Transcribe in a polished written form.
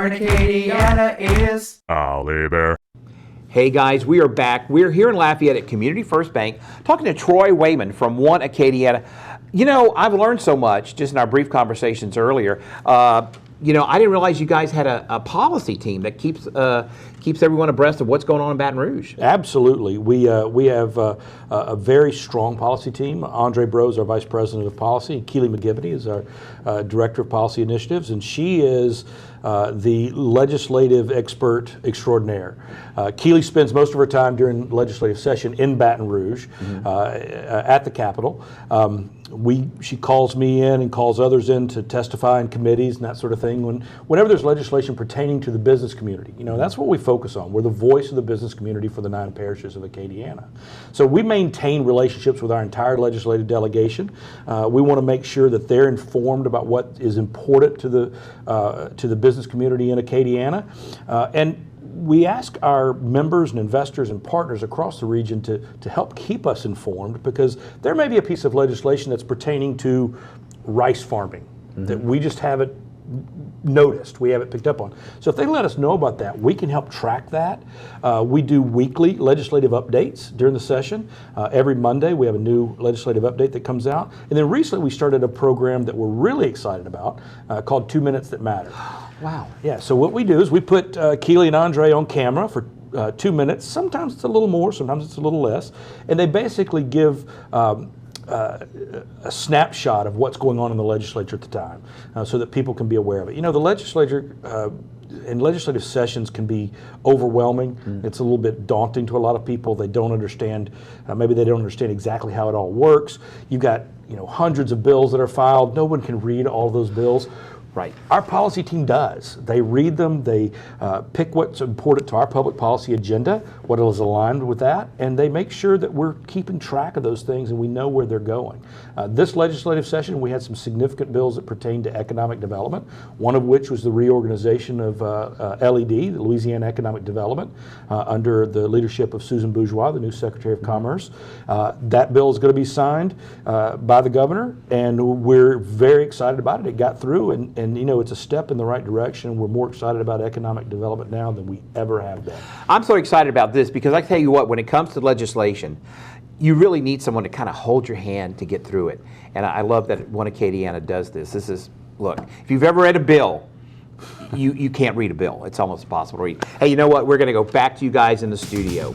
here in Acadiana is Ollie Bear. Hey guys, we are back. We're here in Lafayette at Community First Bank talking to Troy Wayman from One Acadiana. You know, I've learned so much just in our brief conversations earlier. You know, I didn't realize you guys had a policy team that keeps everyone abreast of what's going on in Baton Rouge. Absolutely. We have a very strong policy team. Andre Bro is our Vice President of Policy. Keely McGivney is our Director of Policy Initiatives, and she is the legislative expert extraordinaire. Keely spends most of her time during legislative session in Baton Rouge at the Capitol. She calls me in and calls others in to testify in committees and that sort of thing. Whenever there's legislation pertaining to the business community, you know, that's what we focus on. We're the voice of the business community for the 9 parishes of Acadiana. So we maintain relationships with our entire legislative delegation. We want to make sure that they're informed about what is important to the business community in Acadiana, and we ask our members and investors and partners across the region to help keep us informed, because there may be a piece of legislation that's pertaining to rice farming that we just haven't noticed, we haven't picked up on. So if they let us know about that, we can help track that. We do weekly legislative updates during the session. Every Monday we have a new legislative update that comes out. And then recently we started a program that we're really excited about called 2 Minutes That Matter. Wow. Yeah, so what we do is we put Keely and Andre on camera for 2 minutes. Sometimes it's a little more, sometimes it's a little less. And they basically give a snapshot of what's going on in the legislature at the time, so that people can be aware of it. You know, the legislature and legislative sessions can be overwhelming. It's a little bit daunting to a lot of people. They don't understand, maybe they don't understand exactly how it all works. You've got, you know, hundreds of bills that are filed. No one can read all of those bills. Right. Our policy team does. They read them, they pick what's important to our public policy agenda, what is aligned with that, and they make sure that we're keeping track of those things and we know where they're going. This legislative session, we had some significant bills that pertain to economic development, one of which was the reorganization of LED, the Louisiana Economic Development, under the leadership of Susan Bourgeois, the new Secretary of Commerce. That bill is going to be signed by the governor, and we're very excited about it. It got through, and you know, it's a step in the right direction. We're more excited about economic development now than we ever have been. I'm so excited about this because I tell you what, when it comes to legislation, you really need someone to kind of hold your hand to get through it. And I love that One Acadiana does this. This is, look, if you've ever read a bill, you can't read a bill. It's almost impossible to read. Hey, you know what? We're going to go back to you guys in the studio.